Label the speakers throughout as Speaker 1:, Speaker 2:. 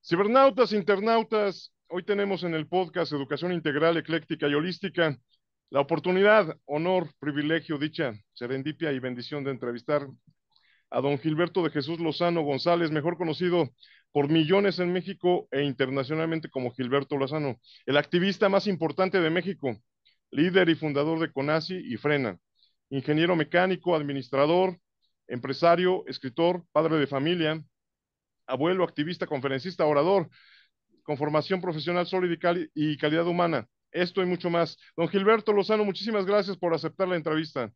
Speaker 1: Cibernautas, internautas, hoy tenemos en el podcast Educación Integral, Ecléctica y Holística la oportunidad, honor, privilegio, dicha, serendipia y bendición de entrevistar a don Gilberto de Jesús Lozano González, mejor conocido por millones en México e internacionalmente como Gilberto Lozano, el activista más importante de México, líder y fundador de CONACYT y Frena, ingeniero mecánico, administrador, empresario, escritor, padre de familia, abuelo, activista, conferencista, orador, con formación profesional sólida y calidad humana. Esto y mucho más. Don Gilberto Lozano, muchísimas gracias por aceptar la entrevista.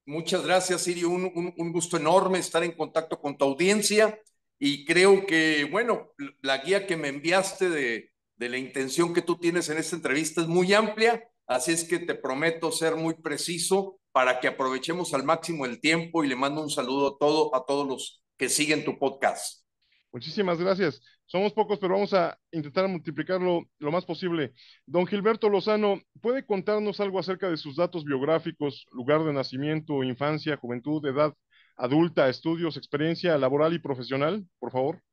Speaker 2: Muchas gracias, Sirio. Un gusto enorme estar en contacto con tu audiencia y creo que, bueno, la guía que me enviaste de la intención que tú tienes en esta entrevista es muy amplia, así es que te prometo ser muy preciso para que aprovechemos al máximo el tiempo y le mando un saludo a todos los que siguen tu podcast.
Speaker 1: Muchísimas gracias. Somos pocos, pero vamos a intentar multiplicarlo lo más posible. Don Gilberto Lozano, ¿puede contarnos algo acerca de sus datos biográficos, lugar de nacimiento, infancia, juventud, edad adulta, estudios, experiencia laboral y profesional, por favor?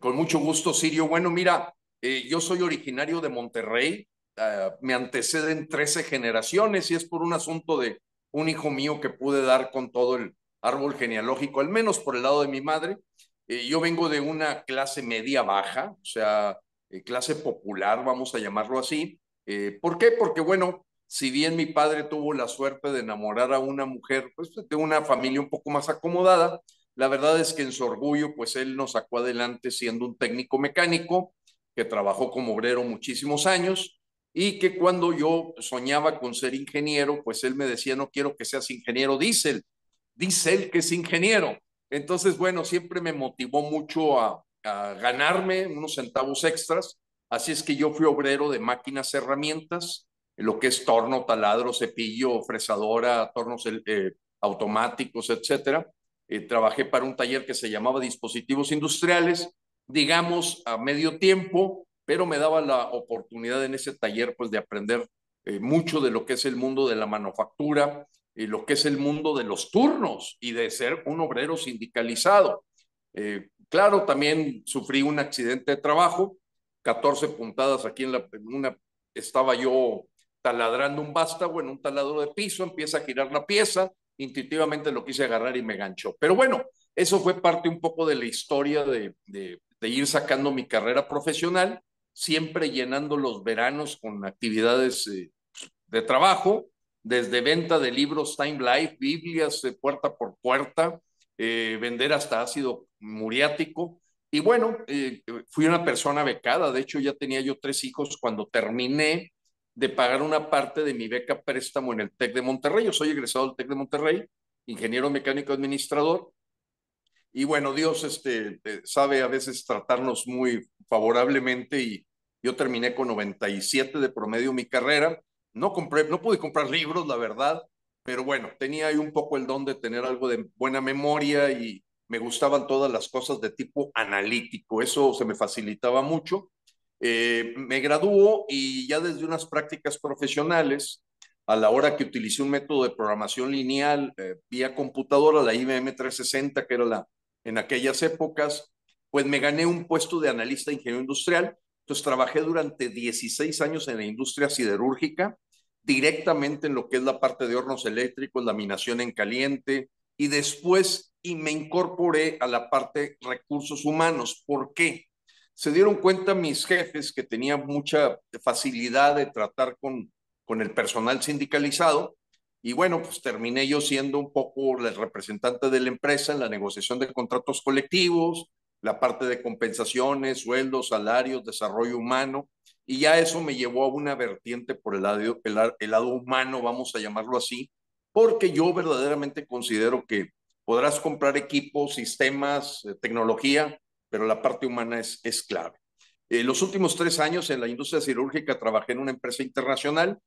Speaker 2: Con mucho gusto, Sirio. Bueno, mira, yo soy originario de Monterrey. Me anteceden 13 generaciones y es por un asunto de un hijo mío que pude dar con todo el árbol genealógico, al menos por el lado de mi madre. Yo vengo de una clase media baja, o sea, clase popular, vamos a llamarlo así. ¿Por qué? Porque, bueno, si bien mi padre tuvo la suerte de enamorar a una mujer, pues de una familia un poco más acomodada, la verdad es que en su orgullo, pues él nos sacó adelante siendo un técnico mecánico que trabajó como obrero muchísimos años y que cuando yo soñaba con ser ingeniero, pues él me decía, no quiero que seas ingeniero dice él que es ingeniero. Entonces, bueno, siempre me motivó mucho a ganarme unos centavos extras. Así es que yo fui obrero de máquinas herramientas, lo que es torno, taladro, cepillo, fresadora, tornos automáticos, etcétera. Trabajé para un taller que se llamaba Dispositivos Industriales, digamos a medio tiempo, pero me daba la oportunidad en ese taller pues de aprender mucho de lo que es el mundo de la manufactura, lo que es el mundo de los turnos y de ser un obrero sindicalizado. Claro, también sufrí un accidente de trabajo, 14 puntadas aquí estaba yo taladrando un vástago en un taladro de piso, empieza a girar la pieza, intuitivamente lo quise agarrar y me ganchó. Pero bueno, eso fue parte un poco de la historia de ir sacando mi carrera profesional, siempre llenando los veranos con actividades de trabajo, desde venta de libros Time Life, Biblias de puerta por puerta, vender hasta ácido muriático. Y bueno, fui una persona becada, de hecho ya tenía yo 3 hijos cuando terminé de pagar una parte de mi beca préstamo en el TEC de Monterrey. Yo soy egresado del TEC de Monterrey, ingeniero mecánico administrador. Y bueno, Dios sabe a veces tratarnos muy favorablemente y yo terminé con 97 de promedio mi carrera. No pude comprar libros, la verdad, pero bueno, tenía ahí un poco el don de tener algo de buena memoria y me gustaban todas las cosas de tipo analítico. Eso se me facilitaba mucho. Me graduó y ya desde unas prácticas profesionales, a la hora que utilicé un método de programación lineal vía computadora, la IBM 360, que era en aquellas épocas, pues me gané un puesto de analista de ingeniero industrial. Entonces trabajé durante 16 años en la industria siderúrgica, directamente en lo que es la parte de hornos eléctricos, laminación en caliente, y después me incorporé a la parte recursos humanos. ¿Por qué? Se dieron cuenta mis jefes que tenía mucha facilidad de tratar con el personal sindicalizado y bueno, pues terminé yo siendo un poco el representante de la empresa en la negociación de contratos colectivos, la parte de compensaciones, sueldos, salarios, desarrollo humano, y ya eso me llevó a una vertiente por el lado humano, vamos a llamarlo así, porque yo verdaderamente considero que podrás comprar equipos, sistemas, tecnología, pero la parte humana es clave. Los últimos 3 años en la industria cirúrgica trabajé en una empresa internacional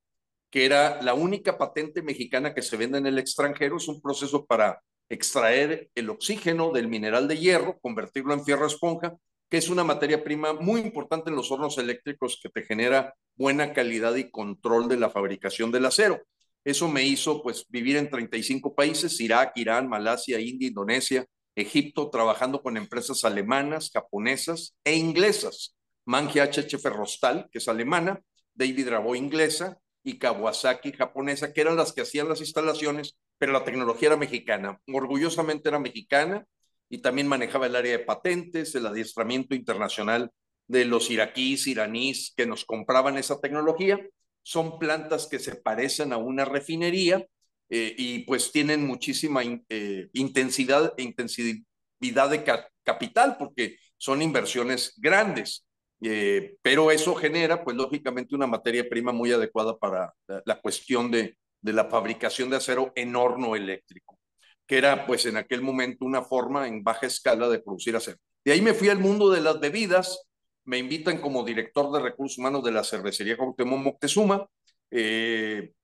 Speaker 2: que era la única patente mexicana que se vende en el extranjero. Es un proceso para extraer el oxígeno del mineral de hierro, convertirlo en fierro esponja, que es una materia prima muy importante en los hornos eléctricos que te genera buena calidad y control de la fabricación del acero. Eso me hizo pues vivir en 35 países, Irak, Irán, Malasia, India, Indonesia, Egipto, trabajando con empresas alemanas, japonesas e inglesas. Mangia HH Ferrostal, que es alemana, David Rabo inglesa y Kawasaki japonesa, que eran las que hacían las instalaciones, pero la tecnología era mexicana. Orgullosamente era mexicana y también manejaba el área de patentes, el adiestramiento internacional de los iraquíes, iraníes que nos compraban esa tecnología. Son plantas que se parecen a una refinería y pues tienen muchísima intensidad de capital porque son inversiones grandes. Pero eso genera, pues lógicamente, una materia prima muy adecuada para la cuestión de la fabricación de acero en horno eléctrico, que era pues en aquel momento una forma en baja escala de producir acero. De ahí me fui al mundo de las bebidas, me invitan como director de recursos humanos de la cervecería Cuauhtémoc Moctezuma,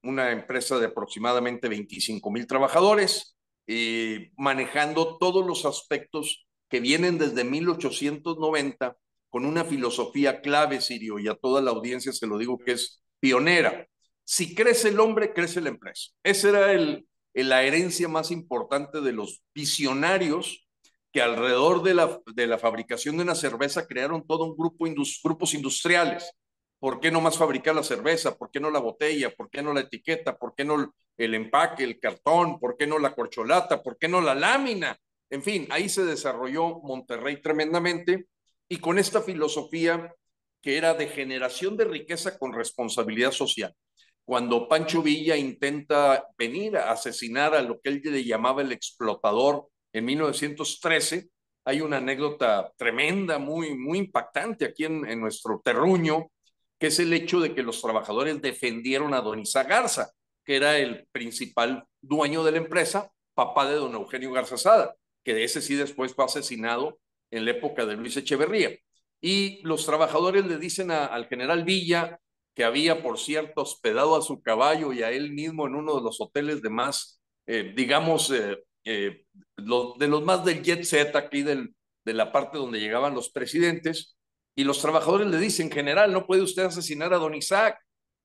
Speaker 2: una empresa de aproximadamente 25,000 trabajadores, manejando todos los aspectos que vienen desde 1890 con una filosofía clave, Sirio, y a toda la audiencia se lo digo que es pionera. Si crece el hombre, crece la empresa. Esa era la herencia más importante de los visionarios que alrededor de la fabricación de una cerveza crearon todo un grupos industriales. ¿Por qué no más fabricar la cerveza? ¿Por qué no la botella? ¿Por qué no la etiqueta? ¿Por qué no el empaque, el cartón? ¿Por qué no la corcholata? ¿Por qué no la lámina? En fin, ahí se desarrolló Monterrey tremendamente y con esta filosofía que era de generación de riqueza con responsabilidad social. Cuando Pancho Villa intenta venir a asesinar a lo que él le llamaba el explotador en 1913, hay una anécdota tremenda, muy impactante aquí en nuestro terruño, que es el hecho de que los trabajadores defendieron a don Isaac Garza, que era el principal dueño de la empresa, papá de don Eugenio Garza Sada, que de ese sí después fue asesinado en la época de Luis Echeverría. Y los trabajadores le dicen al general Villa, que había, por cierto, hospedado a su caballo y a él mismo en uno de los hoteles de más, digamos, de los más del jet set aquí de la parte donde llegaban los presidentes, y los trabajadores le dicen, general, no puede usted asesinar a don Isaac,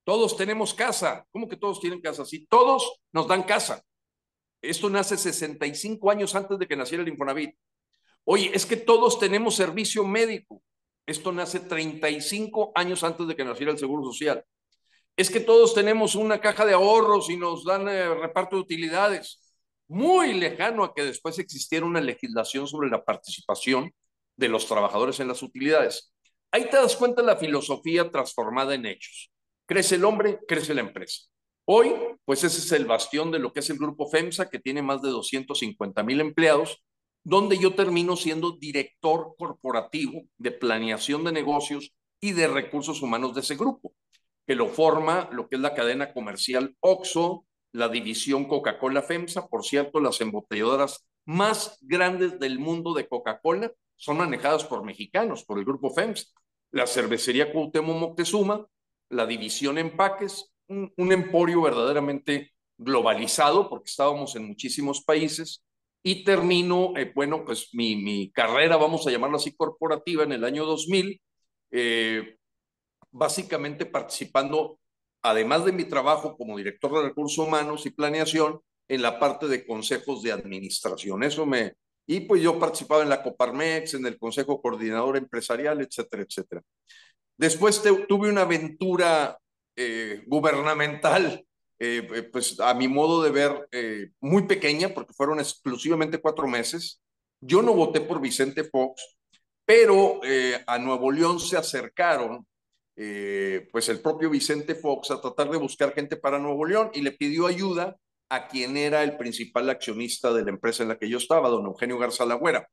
Speaker 2: todos tenemos casa. ¿Cómo que todos tienen casa? Sí, todos nos dan casa. Esto nace 65 años antes de que naciera el Infonavit. Oye, es que todos tenemos servicio médico. Esto nace 35 años antes de que naciera el Seguro Social. Es que todos tenemos una caja de ahorros y nos dan reparto de utilidades. Muy lejano a que después existiera una legislación sobre la participación de los trabajadores en las utilidades. Ahí te das cuenta de la filosofía transformada en hechos. Crece el hombre, crece la empresa. Hoy, pues ese es el bastión de lo que es el grupo FEMSA, que tiene más de 250,000 empleados, donde yo termino siendo director corporativo de planeación de negocios y de recursos humanos de ese grupo, que lo forma lo que es la cadena comercial OXXO, la división Coca-Cola FEMSA. Por cierto, las embotelladoras más grandes del mundo de Coca-Cola son manejadas por mexicanos, por el grupo FEMSA. La cervecería Cuauhtémoc Moctezuma, la división Empaques, un emporio verdaderamente globalizado, porque estábamos en muchísimos países, y termino, bueno, pues mi carrera, vamos a llamarlo así, corporativa en el año 2000, básicamente participando, además de mi trabajo como director de recursos humanos y planeación, en la parte de consejos de administración. Y pues yo participaba en la Coparmex, en el Consejo Coordinador Empresarial, etcétera, etcétera. Después tuve una aventura gubernamental, pues a mi modo de ver, muy pequeña, porque fueron exclusivamente 4 meses. Yo no voté por Vicente Fox, pero a Nuevo León se acercaron, pues el propio Vicente Fox, a tratar de buscar gente para Nuevo León y le pidió ayuda a quien era el principal accionista de la empresa en la que yo estaba, don Eugenio Garza Lagüera,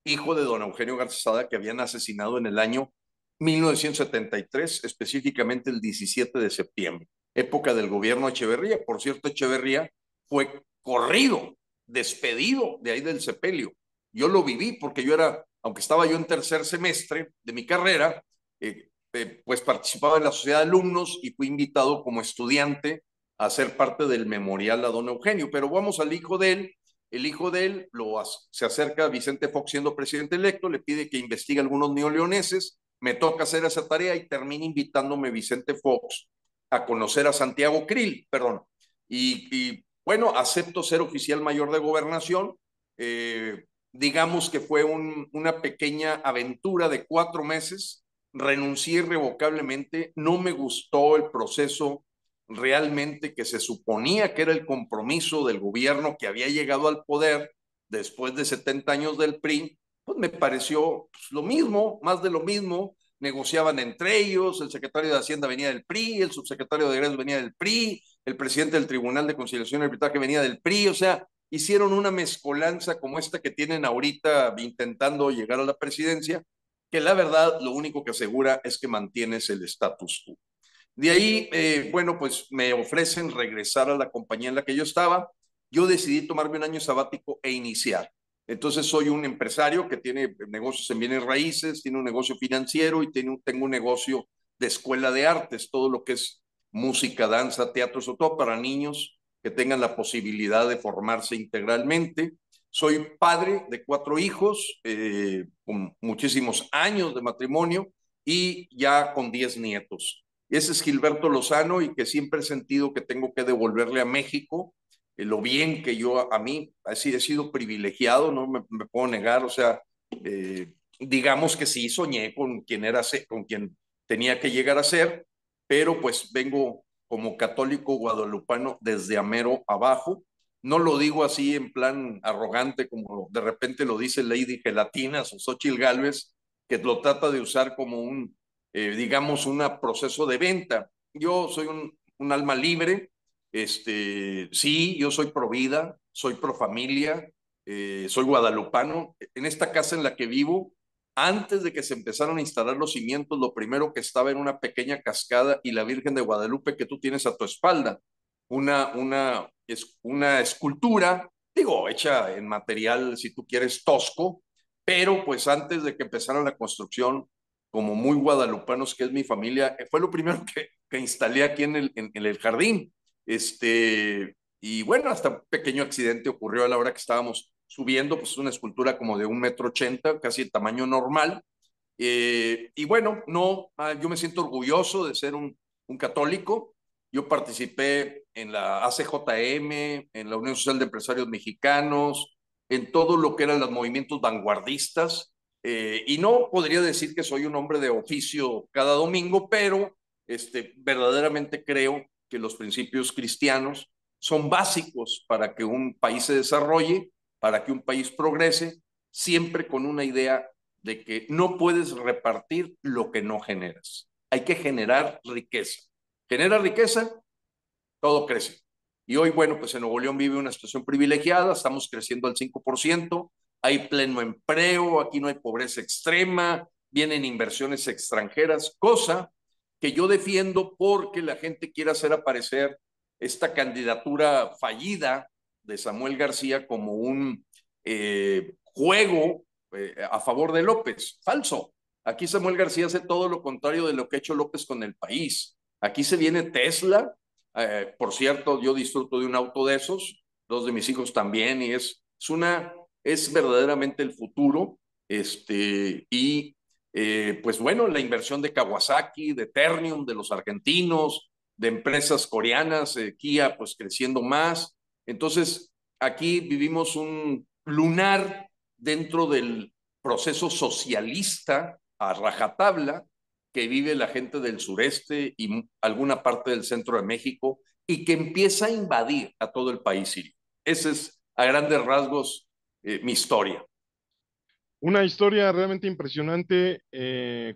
Speaker 2: hijo de don Eugenio Garza Sada, que habían asesinado en el año 1973, específicamente el 17 de septiembre, época del gobierno Echeverría. Por cierto, Echeverría fue corrido, despedido de ahí del sepelio. Yo lo viví porque yo era, aunque estaba yo en tercer semestre de mi carrera, pues participaba en la sociedad de alumnos y fui invitado como estudiante a ser parte del memorial a don Eugenio. Pero vamos al hijo de él. El hijo de él se acerca a Vicente Fox siendo presidente electo, le pide que investigue algunos neoleoneses, me toca hacer esa tarea y termina invitándome Vicente Fox a conocer a Santiago Krill, perdón. Bueno, acepto ser oficial mayor de gobernación, digamos que fue una pequeña aventura de 4 meses. Renuncié irrevocablemente, no me gustó el proceso realmente que se suponía que era el compromiso del gobierno que había llegado al poder después de 70 años del PRI. Pues me pareció pues, lo mismo, más de lo mismo. Negociaban entre ellos, el secretario de Hacienda venía del PRI, el subsecretario de Egresos venía del PRI, el presidente del Tribunal de Conciliación y Arbitraje venía del PRI, o sea, hicieron una mezcolanza como esta que tienen ahorita intentando llegar a la presidencia, que la verdad lo único que asegura es que mantienes el status quo. De ahí, bueno, pues me ofrecen regresar a la compañía en la que yo estaba. Yo decidí tomarme un año sabático e iniciar. Entonces soy un empresario que tiene negocios en bienes raíces, tiene un negocio financiero y tengo un negocio de escuela de artes, todo lo que es música, danza, teatro, sobre todo para niños que tengan la posibilidad de formarse integralmente. Soy padre de 4 hijos, con muchísimos años de matrimonio y ya con 10 nietos. Ese es Gilberto Lozano y que siempre he sentido que tengo que devolverle a México lo bien que yo a mí así he sido privilegiado, no me puedo negar, o sea, digamos que sí soñé con quien era, con quien tenía que llegar a ser, pero pues vengo como católico guadalupano desde Amero abajo. No lo digo así en plan arrogante como de repente lo dice Lady Gelatinas o Xochitl Gálvez, que lo trata de usar como digamos, un proceso de venta. Yo soy un alma libre, sí, yo soy pro vida, soy pro familia, soy guadalupano. En esta casa en la que vivo, antes de que se empezaron a instalar los cimientos, lo primero que estaba era una pequeña cascada y la Virgen de Guadalupe que tú tienes a tu espalda. Una escultura, digo, hecha en material, si tú quieres, tosco, pero pues antes de que empezara la construcción, como muy guadalupanos, que es mi familia, fue lo primero que instalé aquí en el jardín. Y bueno, hasta un pequeño accidente ocurrió a la hora que estábamos subiendo, pues una escultura como de 1,80 m, casi de tamaño normal. Y bueno, no, yo me siento orgulloso de ser un católico. Yo participé en la ACJM, en la Unión Social de Empresarios Mexicanos, en todo lo que eran los movimientos vanguardistas. Y no podría decir que soy un hombre de oficio cada domingo, pero verdaderamente creo que los principios cristianos son básicos para que un país se desarrolle, para que un país progrese, siempre con una idea de que no puedes repartir lo que no generas. Hay que generar riqueza. Genera riqueza, todo crece. Y hoy, bueno, pues en Nuevo León vive una situación privilegiada, estamos creciendo al 5%, hay pleno empleo, aquí no hay pobreza extrema, vienen inversiones extranjeras, cosa que yo defiendo porque la gente quiere hacer aparecer esta candidatura fallida de Samuel García como un juego a favor de López. Falso. Aquí Samuel García hace todo lo contrario de lo que ha hecho López con el país. Aquí se viene Tesla. Por cierto, yo disfruto de un auto de esos, 2 de mis hijos también, y es verdaderamente el futuro. Pues bueno, la inversión de Kawasaki, de Ternium, de los argentinos, de empresas coreanas, Kia, pues creciendo más. Entonces, aquí vivimos un lunar dentro del proceso socialista a rajatabla que vive la gente del sureste y alguna parte del centro de México y que empieza a invadir a todo el país sirio. Esa es, a grandes rasgos, mi historia.
Speaker 1: Una historia realmente impresionante,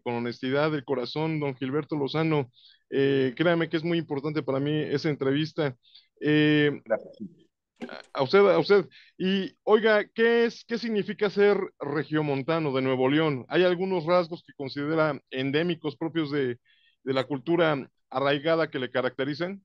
Speaker 1: con honestidad del corazón, don Gilberto Lozano. Créame que es muy importante para mí esa entrevista. Eh,
Speaker 2: Gracias.
Speaker 1: a usted. Y oiga, qué significa ser regiomontano de Nuevo León? ¿Hay algunos rasgos que considera endémicos propios de la cultura arraigada que le caracterizan?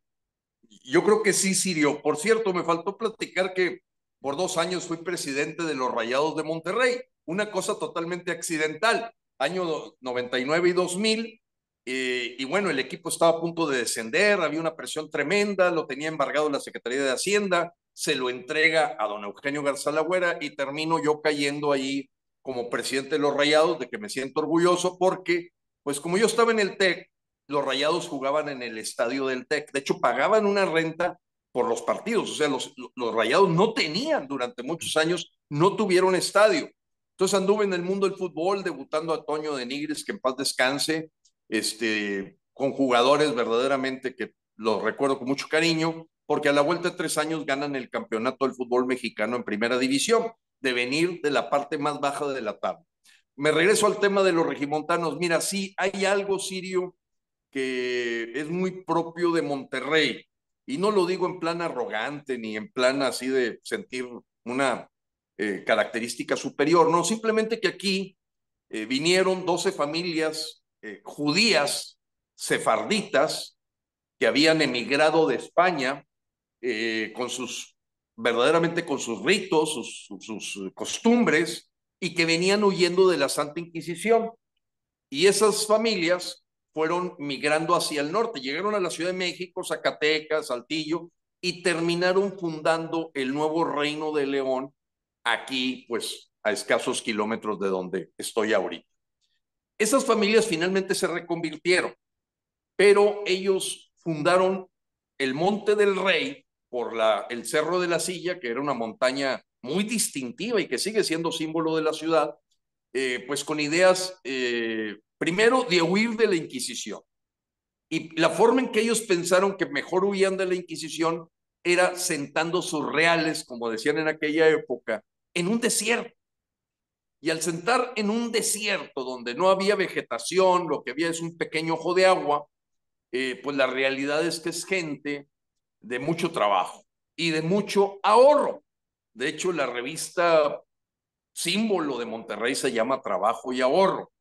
Speaker 2: Yo creo que sí, Sirio. Por cierto, me faltó platicar que por 2 años fui presidente de los Rayados de Monterrey, una cosa totalmente accidental, año 99 y 2000, y bueno, el equipo estaba a punto de descender, había una presión tremenda, lo tenía embargado la Secretaría de Hacienda, se lo entrega a don Eugenio Garzalagüera y termino yo cayendo ahí como presidente de los Rayados, de que me siento orgulloso porque, pues como yo estaba en el TEC, los Rayados jugaban en el estadio del TEC. De hecho, pagaban una renta por los partidos. O sea, los Rayados no tenían durante muchos años, no tuvieron estadio. Entonces anduve en el mundo del fútbol, debutando a Toño de Nigris, que en paz descanse, con jugadores verdaderamente que los recuerdo con mucho cariño, porque a la vuelta de 3 años ganan el campeonato del fútbol mexicano en primera división, de venir de la parte más baja de la tabla. Me regreso al tema de los regimontanos. Mira, sí, hay algo, Sirio, que es muy propio de Monterrey. Y no lo digo en plan arrogante ni en plan así de sentir una característica superior, no, simplemente que aquí vinieron 12 familias judías, sefarditas, que habían emigrado de España con verdaderamente con sus ritos, sus costumbres, y que venían huyendo de la Santa Inquisición. Y esas familias fueron migrando hacia el norte, llegaron a la Ciudad de México, Zacatecas, Saltillo, y terminaron fundando el nuevo Reino de León, aquí pues a escasos kilómetros de donde estoy ahorita. Esas familias finalmente se reconvirtieron, pero ellos fundaron el Monte del Rey por el Cerro de la Silla, que era una montaña muy distintiva y que sigue siendo símbolo de la ciudad, pues con ideas, primero, de huir de la Inquisición. Y la forma en que ellos pensaron que mejor huían de la Inquisición era sentando sus reales, como decían en aquella época, en un desierto. Y al sentar en un desierto donde no había vegetación, lo que había es un pequeño ojo de agua, pues la realidad es que es gente de mucho trabajo y de mucho ahorro. De hecho, la revista símbolo de Monterrey se llama Trabajo y Ahorro.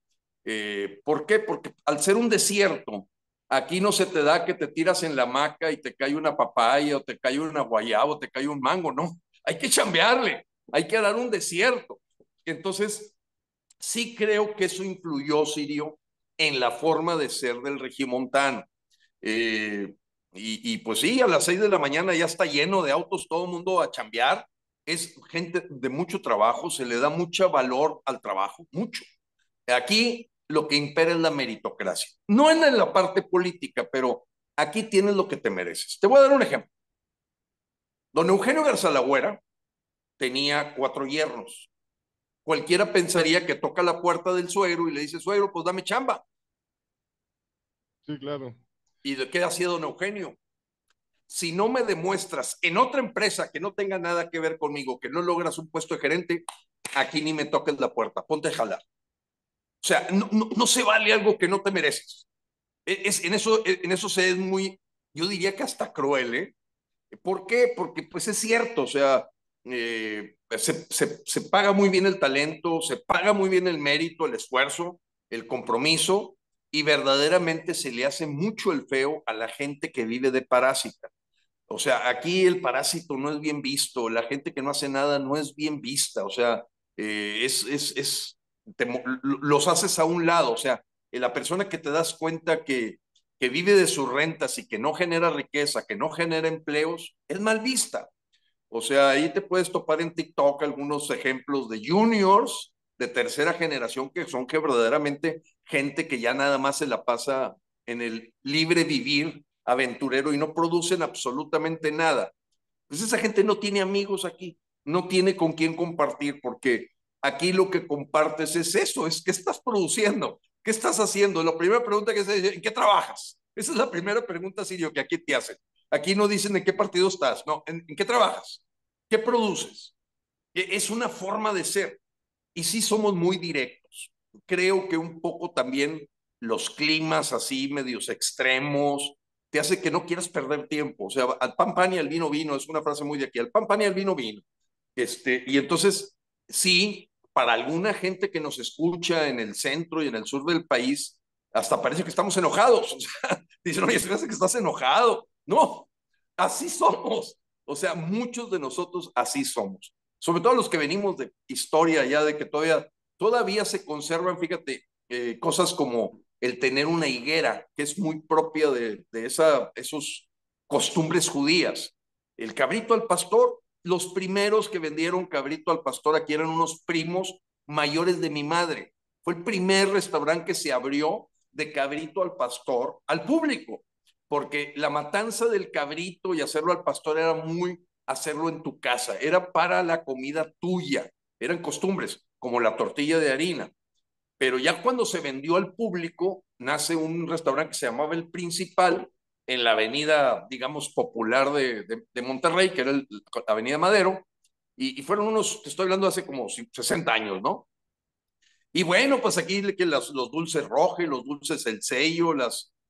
Speaker 2: ¿Por qué? Porque al ser un desierto, aquí no se te da que te tiras en la hamaca y te cae una papaya o te cae una guayaba o te cae un mango, no. Hay que chambearle, hay que dar un desierto. Entonces, sí creo que eso influyó, Sirio, en la forma de ser del regimontano. Eh, pues sí, a las 6 de la mañana ya está lleno de autos, todo el mundo a chambear. Es gente de mucho trabajo, se le da mucho valor al trabajo, mucho. Aquí lo que impera es la meritocracia. No en la parte política, pero aquí tienes lo que te mereces. Te voy a dar un ejemplo. Don Eugenio Garzalagüera tenía 4 yernos. Cualquiera pensaría que toca la puerta del suegro y le dice, suegro, pues dame chamba.
Speaker 1: Sí, claro.
Speaker 2: ¿Y de qué hacía don Eugenio? Si no me demuestras en otra empresa que no tenga nada que ver conmigo, que no logras un puesto de gerente, aquí ni me toques la puerta, ponte a jalar. O sea, no se vale algo que no te mereces. En eso se es muy, yo diría que hasta cruel, ¿eh? ¿Por qué? Porque pues es cierto, o sea, se paga muy bien el talento, se paga muy bien el mérito, el esfuerzo, el compromiso, y verdaderamente se le hace mucho el feo a la gente que vive de parásita. O sea, aquí el parásito no es bien visto, la gente que no hace nada no es bien vista, o sea, los haces a un lado, o sea, la persona que te das cuenta que vive de sus rentas y que no genera riqueza, que no genera empleos, es mal vista. O sea, ahí te puedes topar en TikTok algunos ejemplos de juniors de tercera generación que son que verdaderamente gente que ya nada más se la pasa en el libre vivir aventurero y no producen absolutamente nada. Pues esa gente no tiene amigos aquí, no tiene con quién compartir, porque aquí lo que compartes es eso, es qué estás produciendo, qué estás haciendo. La primera pregunta que se dice, ¿en qué trabajas? Esa es la primera pregunta, Sirio, que aquí te hacen. Aquí no dicen en qué partido estás, no, ¿en qué trabajas? ¿Qué produces? Es una forma de ser. Y sí somos muy directos. Creo que un poco también los climas así medios extremos te hace que no quieras perder tiempo. O sea, al pan pan y al vino vino, es una frase muy de aquí, al pan pan y al vino vino. Y entonces, sí, para alguna gente que nos escucha en el centro y en el sur del país, hasta parece que estamos enojados. O sea, dicen, oye, se me hace que estás enojado. No, así somos. O sea, muchos de nosotros así somos. Sobre todo los que venimos de historia ya, de que todavía se conservan, fíjate, cosas como el tener una higuera, que es muy propia de esos costumbres judías. El cabrito al pastor, los primeros que vendieron cabrito al pastor aquí eran unos primos mayores de mi madre. Fue el primer restaurante que se abrió de cabrito al pastor al público. porque la matanza del cabrito y hacerlo al pastor era muy hacerlo en tu casa, era para la comida tuya, eran costumbres, como la tortilla de harina. Pero ya cuando se vendió al público, nace un restaurante que se llamaba El Principal, en la avenida, digamos, popular de Monterrey, que era la Avenida Madero, y fueron unos, te estoy hablando hace como 60 años, ¿no? Y bueno, pues aquí que los dulces Roge, los dulces El Sello,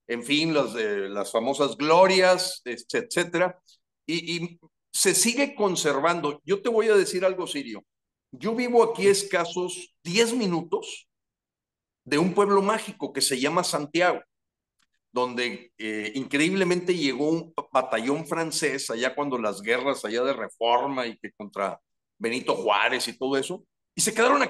Speaker 2: en fin, las famosas glorias, etcétera. Y se sigue conservando. Yo te voy a decir algo, Sirio. Yo vivo aquí a escasos 10 minutos de un pueblo mágico que se llama Santiago, donde increíblemente llegó un batallón francés allá cuando las guerras allá de Reforma y que contra Benito Juárez y todo eso, y se quedaron a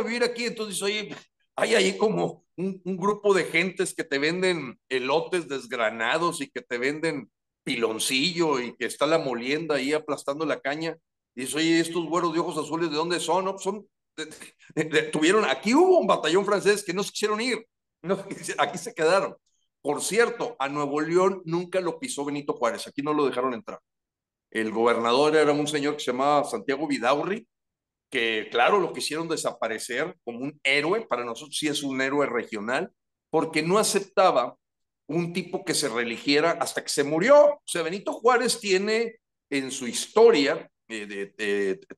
Speaker 2: vivir aquí. Entonces, oye, hay ahí como un grupo de gentes que te venden elotes desgranados y que te venden piloncillo y que está la molienda ahí aplastando la caña. Y dices, oye, estos güeros de ojos azules, ¿de dónde son? No, pues son, tuvieron, aquí hubo un batallón francés que no se quisieron ir, no, aquí se quedaron. Por cierto, a Nuevo León nunca lo pisó Benito Juárez, aquí no lo dejaron entrar. El gobernador era un señor que se llamaba Santiago Vidaurri, que claro, lo quisieron desaparecer como un héroe, para nosotros sí es un héroe regional, porque no aceptaba un tipo que se religiera hasta que se murió. O sea, Benito Juárez tiene en su historia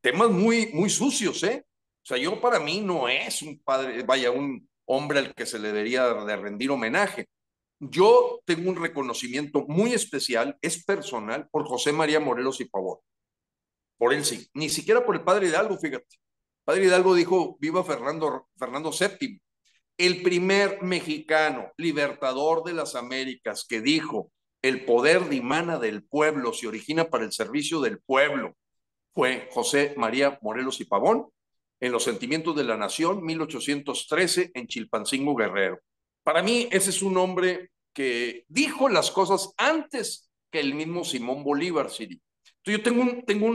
Speaker 2: temas muy, muy sucios, ¿eh? O sea, yo para mí no es un padre, vaya, un hombre al que se le debería de rendir homenaje. Yo tengo un reconocimiento muy especial, es personal, por José María Morelos y Pavón. Por él sí, ni siquiera por el padre Hidalgo, fíjate. Padre Hidalgo dijo, viva Fernando VII, el primer mexicano libertador de las Américas que dijo, el poder dimana del pueblo, se origina para el servicio del pueblo, fue José María Morelos y Pavón, en Los Sentimientos de la Nación, 1813, en Chilpancingo, Guerrero. Para mí, ese es un hombre que dijo las cosas antes que el mismo Simón Bolívar, Siri. Entonces, yo tengo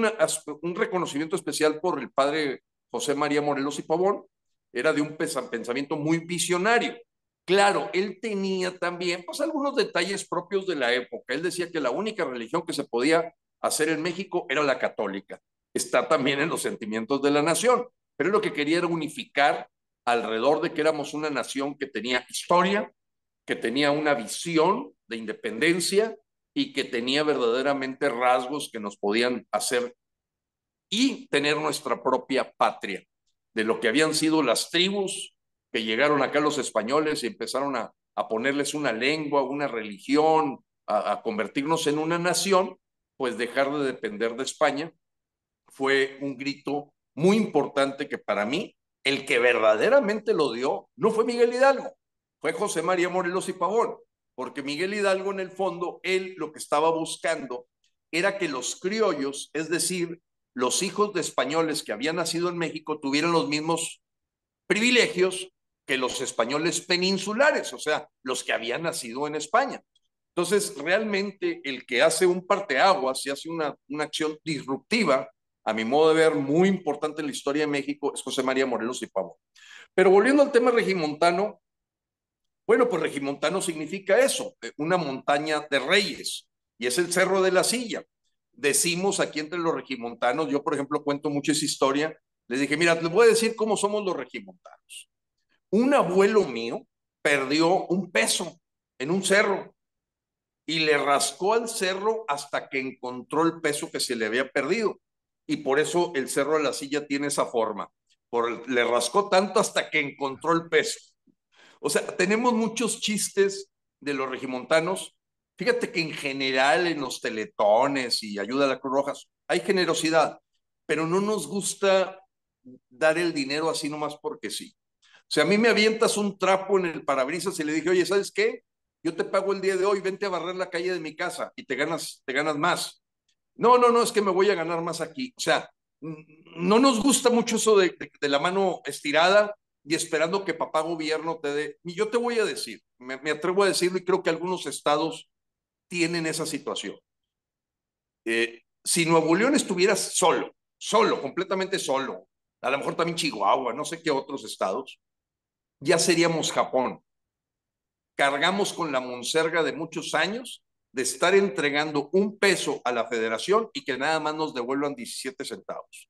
Speaker 2: un reconocimiento especial por el padre José María Morelos y Pavón. Era de un pensamiento muy visionario. Claro, él tenía también pues, algunos detalles propios de la época. Él decía que la única religión que se podía hacer en México era la católica. Está también en Los Sentimientos de la Nación, pero lo que quería era unificar alrededor de que éramos una nación que tenía historia, que tenía una visión de independencia y que tenía verdaderamente rasgos que nos podían hacer y tener nuestra propia patria, de lo que habían sido las tribus que llegaron acá los españoles y empezaron a ponerles una lengua, una religión, a convertirnos en una nación, pues dejar de depender de España fue un grito muy importante que para mí, el que verdaderamente lo dio, no fue Miguel Hidalgo, fue José María Morelos y Pavón, porque Miguel Hidalgo en el fondo, él lo que estaba buscando era que los criollos, es decir, los hijos de españoles que habían nacido en México, tuvieran los mismos privilegios que los españoles peninsulares, o sea, los que habían nacido en España. Entonces, realmente el que hace un parteaguas y hace una acción disruptiva, a mi modo de ver, muy importante en la historia de México, es José María Morelos y Pavón. Pero volviendo al tema regimontano, bueno, pues regimontano significa eso, una montaña de reyes, y es el Cerro de la Silla. Decimos aquí entre los regimontanos, yo por ejemplo cuento mucho esa historia, les dije, mira, les voy a decir cómo somos los regimontanos. Un abuelo mío perdió un peso en un cerro y le rascó al cerro hasta que encontró el peso que se le había perdido. Y por eso el Cerro de la Silla tiene esa forma. Le rascó tanto hasta que encontró el peso. O sea, tenemos muchos chistes de los regimontanos. Fíjate que en general en los teletones y ayuda a la Cruz Roja hay generosidad, pero no nos gusta dar el dinero así nomás porque sí. O sea, a mí me avientas un trapo en el parabrisas y le dije, oye, ¿sabes qué? Yo te pago el día de hoy, vente a barrer la calle de mi casa y te ganas más. No, no, no, es que me voy a ganar más aquí. O sea, no nos gusta mucho eso de la mano estirada y esperando que papá gobierno te dé. Y yo te voy a decir, me atrevo a decirlo y creo que algunos estados tienen esa situación. Si Nuevo León estuviera solo, solo, completamente solo, a lo mejor también Chihuahua, no sé qué otros estados, ya seríamos Japón. cargamos con la monserga de muchos años de estar entregando un peso a la federación y que nada más nos devuelvan 17 centavos.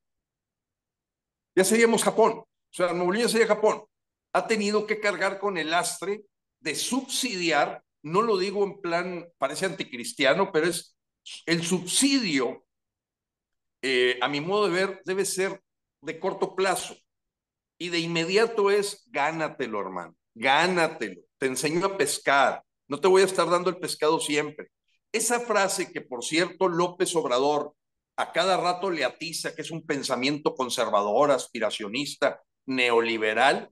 Speaker 2: Ya seríamos Japón, o sea, Nuevo León ya sería Japón. Ha tenido que cargar con el lastre de subsidiar, no lo digo en plan, parece anticristiano, pero es el subsidio, a mi modo de ver, debe ser de corto plazo. Y de inmediato es, gánatelo, hermano, gánatelo. Te enseño a pescar, no te voy a estar dando el pescado siempre. Esa frase que, por cierto, López Obrador a cada rato le atiza que es un pensamiento conservador, aspiracionista, neoliberal,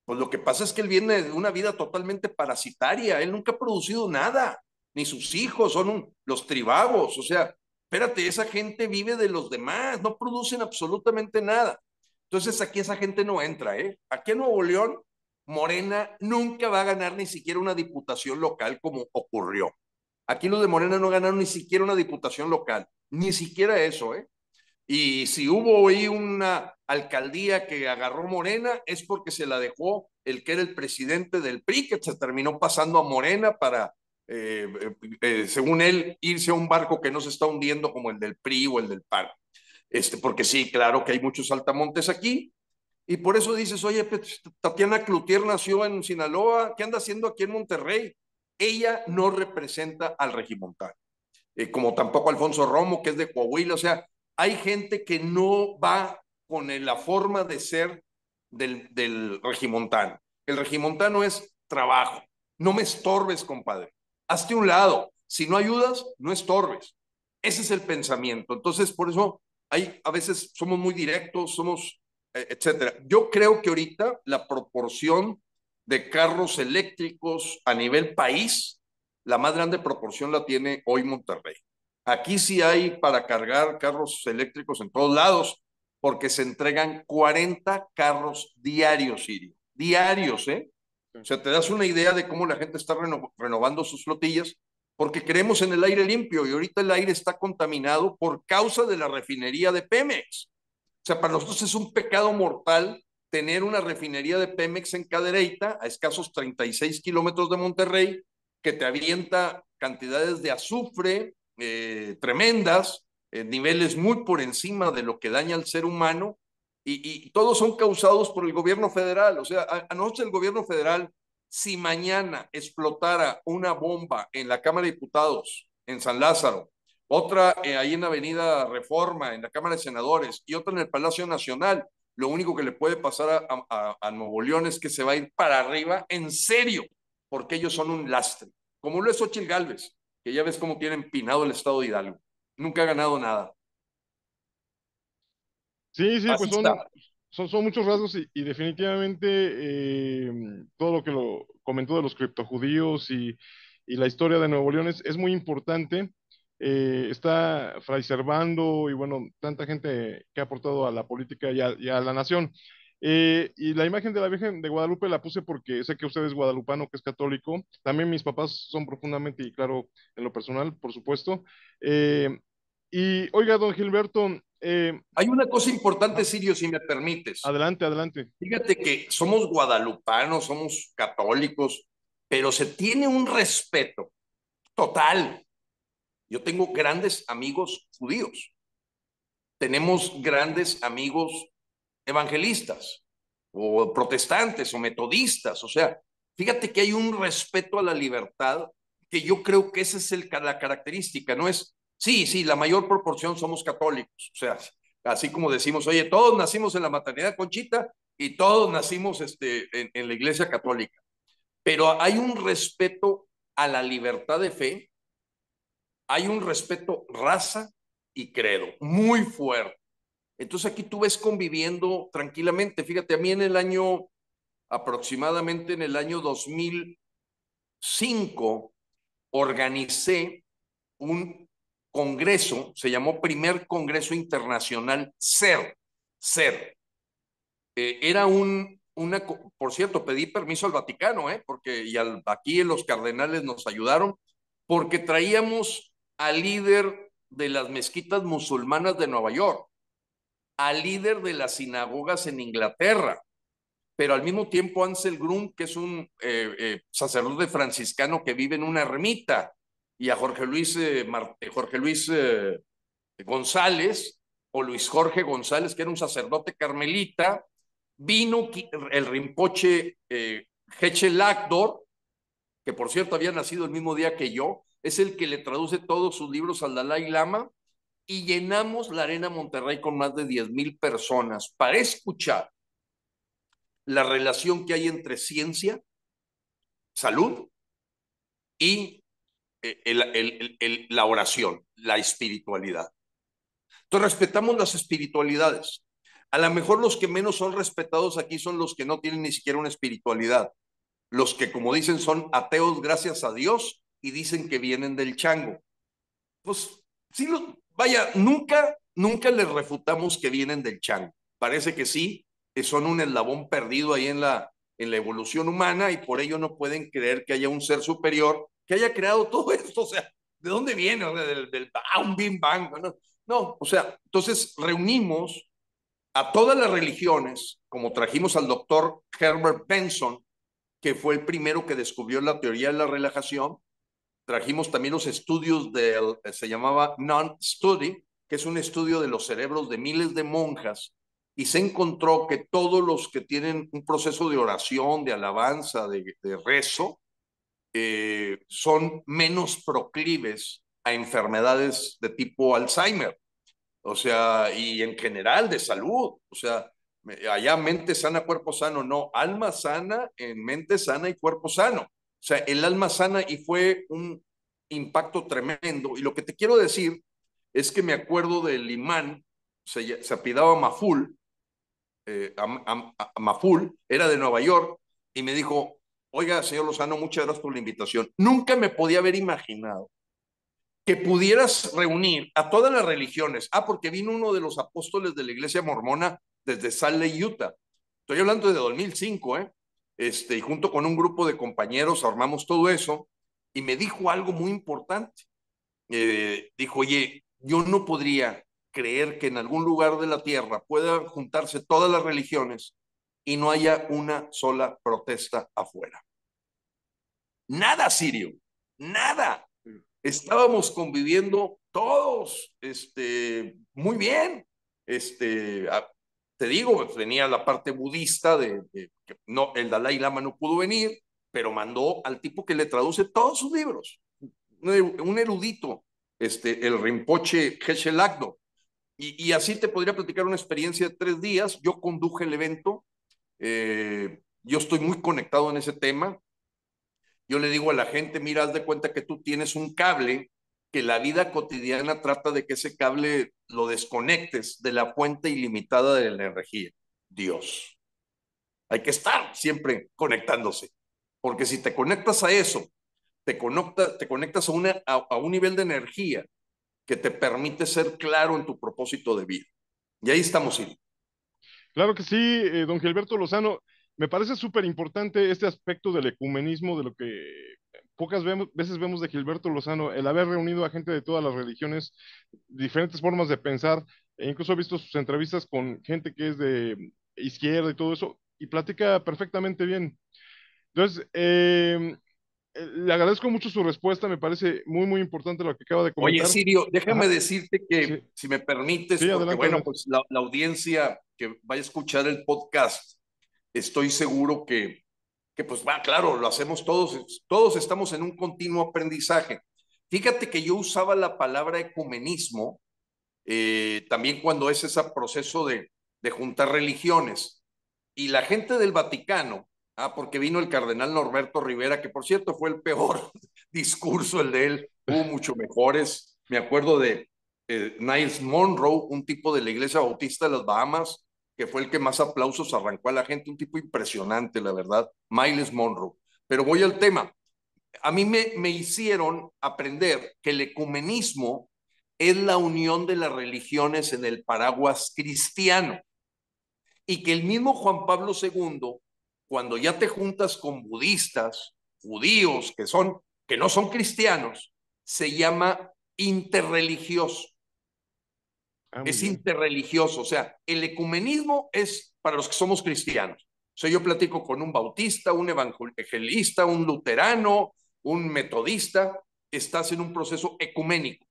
Speaker 2: pues lo que pasa es que él viene de una vida totalmente parasitaria, él nunca ha producido nada, ni sus hijos son los tribagos, o sea, espérate, esa gente vive de los demás, no producen absolutamente nada. Entonces aquí esa gente no entra, ¿eh? Aquí en Nuevo León, Morena nunca va a ganar ni siquiera una diputación local como ocurrió. Aquí los de Morena no ganaron ni siquiera una diputación local, ni siquiera eso, ¿eh? Y si hubo ahí una alcaldía que agarró Morena, es porque se la dejó el que era el presidente del PRI, que se terminó pasando a Morena para, según él, irse a un barco que no se está hundiendo como el del PRI o el del PAN. Porque sí, claro que hay muchos saltamontes aquí, y por eso dices, oye, pues, Tatiana Cloutier nació en Sinaloa, ¿qué anda haciendo aquí en Monterrey? Ella no representa al regimontano, como tampoco Alfonso Romo, que es de Coahuila, o sea, hay gente que no va con la forma de ser del regimontano. El regimontano es trabajo, no me estorbes, compadre, hazte un lado, si no ayudas, no estorbes. Ese es el pensamiento. Entonces, por eso a veces somos muy directos, somos, etcétera. Yo creo que ahorita la proporción de carros eléctricos a nivel país, la más grande proporción la tiene hoy Monterrey. Aquí sí hay para cargar carros eléctricos en todos lados, porque se entregan 40 carros diarios, Sirio. Diarios, ¿eh? O sea, te das una idea de cómo la gente está renovando sus flotillas, porque creemos en el aire limpio y ahorita el aire está contaminado por causa de la refinería de Pemex. O sea, para nosotros es un pecado mortal tener una refinería de Pemex en Cadereyta, a escasos 36 kilómetros de Monterrey, que te avienta cantidades de azufre tremendas, niveles muy por encima de lo que daña al ser humano, y todos son causados por el gobierno federal. O sea, a nosotros el gobierno federal, si mañana explotara una bomba en la Cámara de Diputados, en San Lázaro, otra ahí en Avenida Reforma, en la Cámara de Senadores, y otra en el Palacio Nacional, lo único que le puede pasar a Nuevo León es que se va a ir para arriba en serio, porque ellos son un lastre, como lo es Xochitl Gálvez, que ya ves cómo tiene empinado el estado de Hidalgo. Nunca ha ganado nada.
Speaker 1: Sí, sí,
Speaker 2: Así
Speaker 1: pues
Speaker 2: está.
Speaker 1: son muchos rasgos y definitivamente todo lo que lo comentó de los criptojudíos y la historia de Nuevo León es muy importante. Está Fray Servando y bueno, tanta gente que ha aportado a la política y a la nación. Y la imagen de la Virgen de Guadalupe la puse porque sé que usted es guadalupano, que es católico. También mis papás son profundamente, y claro, en lo personal, por supuesto. Y oiga, don Gilberto,
Speaker 2: Hay una cosa importante,
Speaker 1: ajá,
Speaker 2: Sirio, si me permites.
Speaker 1: adelante, adelante.
Speaker 2: Fíjate que somos guadalupanos, somos católicos, pero se tiene un respeto total. Yo tengo grandes amigos judíos, tenemos grandes amigos evangelistas o protestantes o metodistas. O sea, fíjate que hay un respeto a la libertad que yo creo que esa es la característica. No es, sí, sí, la mayor proporción somos católicos. O sea, así como decimos, oye, todos nacimos en la maternidad Conchita y todos nacimos en la iglesia católica. Pero hay un respeto a la libertad de fe, hay un respeto raza y credo muy fuerte. Entonces aquí tú ves conviviendo tranquilamente. Fíjate, a mí en el año, aproximadamente en el año 2005, organicé un congreso, se llamó Primer Congreso Internacional CER. Era por cierto, pedí permiso al Vaticano, porque aquí en los cardenales nos ayudaron, porque traíamos al líder de las mezquitas musulmanas de Nueva York, al líder de las sinagogas en Inglaterra, pero al mismo tiempo Ansel Grum, que es un sacerdote franciscano que vive en una ermita, y a Jorge Luis González, o Luis Jorge González, que era un sacerdote carmelita. Vino el Rinpoche Geshe Lakdor, que por cierto había nacido el mismo día que yo, es el que le traduce todos sus libros al Dalai Lama, y llenamos la Arena Monterrey con más de 10,000 personas para escuchar la relación que hay entre ciencia, salud y la oración, la espiritualidad. Entonces respetamos las espiritualidades. A lo mejor los que menos son respetados aquí son los que no tienen ni siquiera una espiritualidad. Los que, como dicen, son ateos gracias a Dios y dicen que vienen del chango. Pues sí, vaya, nunca les refutamos que vienen del chango. Parece que sí, que son un eslabón perdido ahí en la evolución humana, y por ello no pueden creer que haya un ser superior que haya creado todo esto. O sea, ¿de dónde viene? O sea, un Big Bang. No, o sea, entonces reunimos a todas las religiones, como trajimos al doctor Herbert Benson, que fue el primero que descubrió la teoría de la relajación. Trajimos también los estudios se llamaba Non-Study, que es un estudio de los cerebros de miles de monjas, y se encontró que todos los que tienen un proceso de oración, de alabanza, de rezo, son menos proclives a enfermedades de tipo Alzheimer, o sea, y en general de salud. O sea, allá mente sana, cuerpo sano, no, alma sana en mente sana y cuerpo sano. O sea, el alma sana, y fue un impacto tremendo. Y lo que te quiero decir es que me acuerdo del imán, se apellidaba Maful, Maful, era de Nueva York, y me dijo: oiga, señor Lozano, muchas gracias por la invitación. Nunca me podía haber imaginado que pudieras reunir a todas las religiones. Porque vino uno de los apóstoles de la iglesia mormona desde Salt Lake, Utah. Estoy hablando de 2005, ¿eh? Y junto con un grupo de compañeros armamos todo eso, y me dijo algo muy importante. Dijo: oye, yo no podría creer que en algún lugar de la tierra puedan juntarse todas las religiones y no haya una sola protesta afuera. Nada, Sirio, nada. Estábamos conviviendo todos, muy bien. Te digo, venía la parte budista que no, el Dalai Lama no pudo venir, pero mandó al tipo que le traduce todos sus libros, un erudito, el Rinpoche Geshe Lakdo. Y así te podría platicar una experiencia de 3 días. Yo conduje el evento, yo estoy muy conectado en ese tema. Yo le digo a la gente: mira, haz de cuenta que tú tienes un cable, que la vida cotidiana trata de que ese cable lo desconectes de la fuente ilimitada de la energía, Dios. Hay que estar siempre conectándose, porque si te conectas a eso, te conectas a un nivel de energía que te permite ser claro en tu propósito de vida. Y ahí estamos, Siri.
Speaker 1: Claro que sí, don Gilberto Lozano. Me parece súper importante este aspecto del ecumenismo, de lo que veces vemos de Gilberto Lozano, el haber reunido a gente de todas las religiones, diferentes formas de pensar, e incluso he visto sus entrevistas con gente que es de izquierda y todo eso, y platica perfectamente bien. Entonces, le agradezco mucho su respuesta, me parece muy, muy importante lo que acaba de
Speaker 2: Oye,
Speaker 1: comentar.
Speaker 2: Sirio, déjame
Speaker 1: Ajá,
Speaker 2: decirte
Speaker 1: sí,
Speaker 2: que, si me permites,
Speaker 1: sí,
Speaker 2: porque
Speaker 1: adelante,
Speaker 2: bueno,
Speaker 1: adelante.
Speaker 2: pues la audiencia que vaya a escuchar el podcast, estoy seguro que pues va, claro, lo hacemos todos estamos en un continuo aprendizaje. Fíjate que yo usaba la palabra ecumenismo, también cuando es ese proceso de juntar religiones. Y la gente del Vaticano, porque vino el cardenal Norberto Rivera, que por cierto fue el peor discurso el de él, hubo mucho mejores. Me acuerdo de Niles Monroe, un tipo de la Iglesia Bautista de las Bahamas, que fue el que más aplausos arrancó a la gente, un tipo impresionante, la verdad, Miles Monroe. Pero voy al tema. A mí me hicieron aprender que el ecumenismo es la unión de las religiones en el paraguas cristiano, y que el mismo Juan Pablo II, cuando ya te juntas con budistas, judíos, que no son cristianos, se llama interreligioso.
Speaker 1: Ah, muy
Speaker 2: Es
Speaker 1: bien.
Speaker 2: interreligioso. O sea, el ecumenismo es para los que somos cristianos, O sea, yo platico con un bautista, un evangelista, un luterano, un metodista, estás en un proceso ecuménico.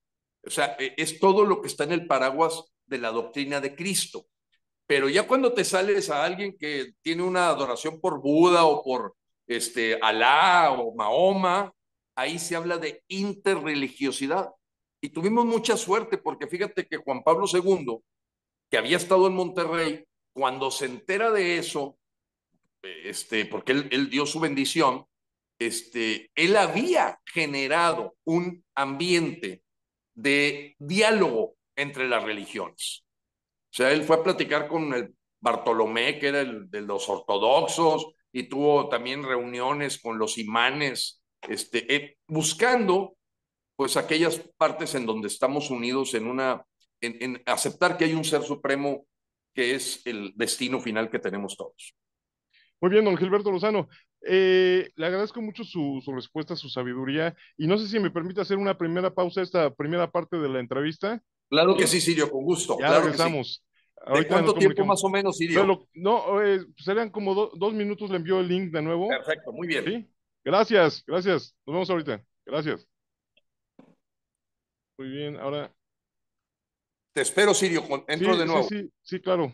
Speaker 2: O sea, es todo lo que está en el paraguas de la doctrina de Cristo. Pero ya cuando te sales a alguien que tiene una adoración por Buda o por Alá o Mahoma, ahí se habla de interreligiosidad. Y tuvimos mucha suerte porque fíjate que Juan Pablo II, que había estado en Monterrey, cuando se entera de eso, porque él dio su bendición, él había generado un ambiente de diálogo entre las religiones. O sea, él fue a platicar con el Bartolomé, que era el de los ortodoxos, y tuvo también reuniones con los imanes, buscando pues aquellas partes en donde estamos unidos en aceptar que hay un ser supremo que es el destino final que tenemos todos.
Speaker 1: Muy bien, don Gilberto Lozano. Le agradezco mucho su respuesta, su sabiduría, y no sé si me permite hacer una primera pausa a esta primera parte de la entrevista.
Speaker 2: Claro que
Speaker 1: ¿Sí?
Speaker 2: sí, Sirio, con gusto,
Speaker 1: Ya
Speaker 2: claro que sí.
Speaker 1: regresamos.
Speaker 2: ¿De
Speaker 1: Ahorita nos
Speaker 2: cuánto tiempo
Speaker 1: comunicamos.
Speaker 2: más o menos, Sirio?
Speaker 1: No, serían como 2 minutos, le envío el link de nuevo.
Speaker 2: Perfecto, muy bien.
Speaker 1: ¿Sí? Gracias, gracias. Nos vemos ahorita. Gracias. Muy bien, ahora.
Speaker 2: Te espero, Sirio, entro
Speaker 1: Sí,
Speaker 2: de
Speaker 1: sí,
Speaker 2: nuevo.
Speaker 1: sí, sí, claro.